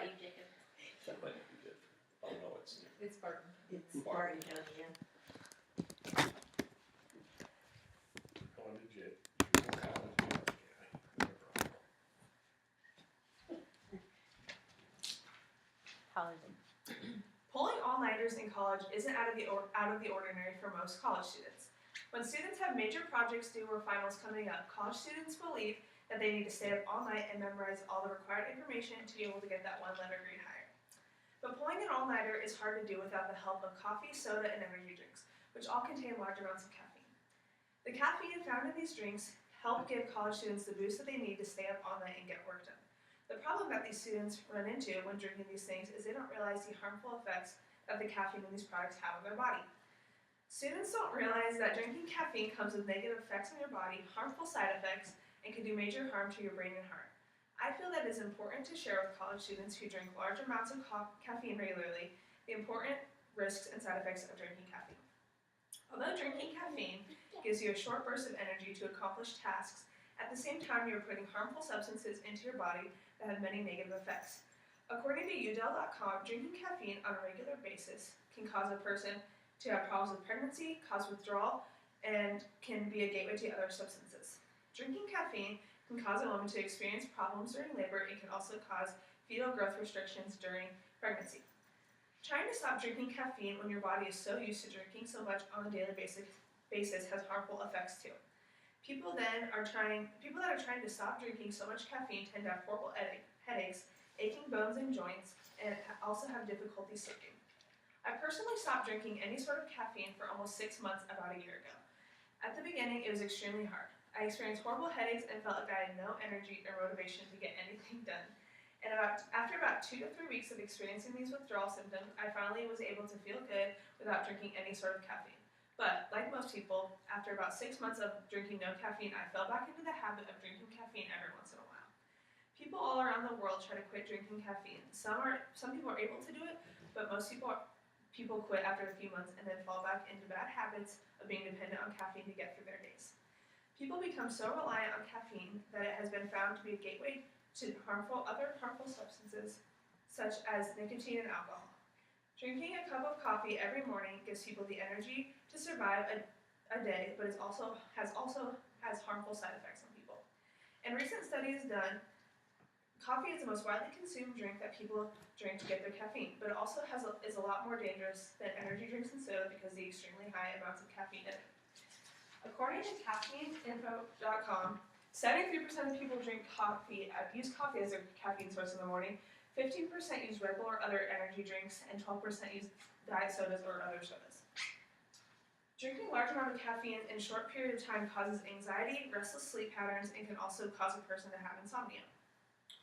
You, Jacob. That might be good. Oh no, it's Barton. It's Barton County, yeah. going to jail. College. Pulling all-nighters in college isn't out of the ordinary for most college students. When students have major projects due or finals coming up, college students believe that they need to stay up all night and memorize all the required information to be able to get that one letter grade higher. But pulling an all-nighter is hard to do without the help of coffee, soda, and energy drinks, which all contain large amounts of caffeine. The caffeine found in these drinks help give college students the boost that they need to stay up all night and get work done. The problem that these students run into when drinking these things is they don't realize the harmful effects that the caffeine in these products have on their body. Students don't realize that drinking caffeine comes with negative effects on your body, harmful side effects, and can do major harm to your brain and heart. I feel that it is important to share with college students who drink large amounts of caffeine regularly the important risks and side effects of drinking caffeine. Although drinking caffeine gives you a short burst of energy to accomplish tasks, at the same time you are putting harmful substances into your body that have many negative effects. According to Udell.com, drinking caffeine on a regular basis can cause a person to have problems with pregnancy, cause withdrawal, and can be a gateway to other substances. Drinking caffeine can cause a woman to experience problems during labor and can also cause fetal growth restrictions during pregnancy. Trying to stop drinking caffeine when your body is so used to drinking so much on a daily basis has harmful effects too. People that are trying to stop drinking so much caffeine tend to have horrible headaches, aching bones and joints, and also have difficulty sleeping. I personally stopped drinking any sort of caffeine for almost 6 months about a year ago. At the beginning, it was extremely hard. I experienced horrible headaches and felt like I had no energy or motivation to get anything done. And after about 2 to 3 weeks of experiencing these withdrawal symptoms, I finally was able to feel good without drinking any sort of caffeine. But, like most people, after about 6 months of drinking no caffeine, I fell back into the habit of drinking caffeine every once in a while. People all around the world try to quit drinking caffeine. Some people are able to do it, but most people quit after a few months and then fall back into bad habits of being dependent on caffeine to get through their days. People become so reliant on caffeine that it has been found to be a gateway to other harmful substances such as nicotine and alcohol. Drinking a cup of coffee every morning gives people the energy to survive a day, but it also has harmful side effects on people. In recent studies done, coffee is the most widely consumed drink that people drink to get their caffeine, but it also is a lot more dangerous than energy drinks and soda because of the extremely high amounts of caffeine in it. According to caffeineinfo.com, 73% of people use coffee as their caffeine source in the morning, 15% use Red Bull or other energy drinks, and 12% use diet sodas or other sodas. Drinking large amount of caffeine in a short period of time causes anxiety, restless sleep patterns, and can also cause a person to have insomnia.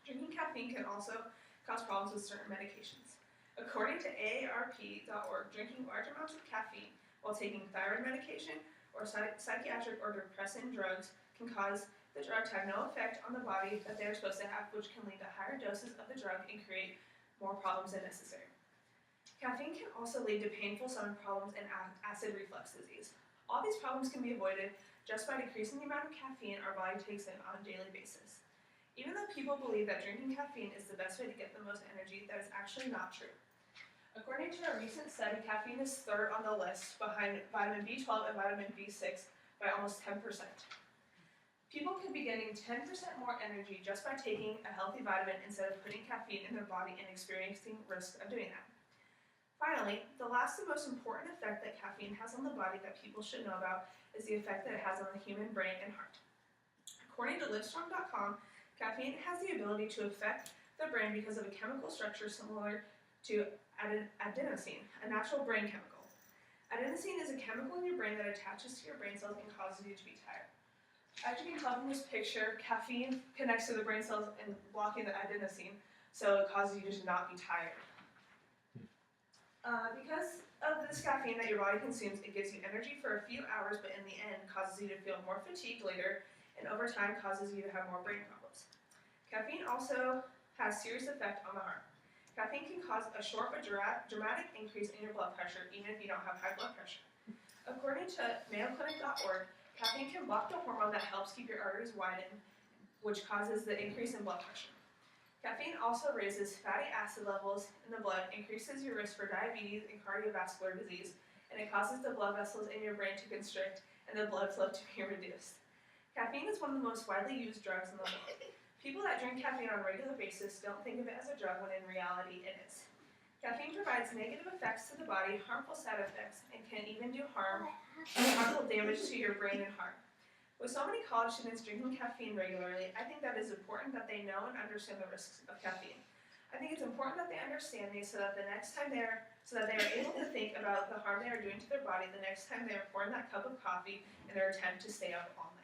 Drinking caffeine can also cause problems with certain medications. According to AARP.org, drinking large amounts of caffeine while taking thyroid medication or psychiatric or depressant drugs can cause the drug to have no effect on the body that they are supposed to have, which can lead to higher doses of the drug and create more problems than necessary. Caffeine can also lead to painful stomach problems and acid reflux disease. All these problems can be avoided just by decreasing the amount of caffeine our body takes in on a daily basis. Even though people believe that drinking caffeine is the best way to get the most energy, that is actually not true. According to a recent study, caffeine is third on the list behind vitamin B12 and vitamin B6 by almost 10%. People could be getting 10% more energy just by taking a healthy vitamin instead of putting caffeine in their body and experiencing risks of doing that. Finally, the last and most important effect that caffeine has on the body that people should know about is the effect that it has on the human brain and heart. According to Livestrong.com, caffeine has the ability to affect the brain because of a chemical structure similar to adenosine, a natural brain chemical. Adenosine is a chemical in your brain that attaches to your brain cells and causes you to be tired. As you can tell from this picture, caffeine connects to the brain cells and blocking the adenosine, so it causes you to not be tired. Because of this caffeine that your body consumes, it gives you energy for a few hours, but in the end causes you to feel more fatigued later, and over time causes you to have more brain problems. Caffeine also has serious effect on the heart. Caffeine can cause a short but dramatic increase in your blood pressure, even if you don't have high blood pressure. According to MayoClinic.org, caffeine can block the hormone that helps keep your arteries widened, which causes the increase in blood pressure. Caffeine also raises fatty acid levels in the blood, increases your risk for diabetes and cardiovascular disease, and it causes the blood vessels in your brain to constrict and the blood flow to be reduced. Caffeine is one of the most widely used drugs in the world. People that drink caffeine on a regular basis don't think of it as a drug when in reality it is. Caffeine provides negative effects to the body, harmful side effects, and can even do harmful damage to your brain and heart. With so many college students drinking caffeine regularly, I think that it is important that they know and understand the risks of caffeine. I think it's important that they understand these so that they are able to think about the harm they are doing to their body the next time they are pouring that cup of coffee in their attempt to stay up all night.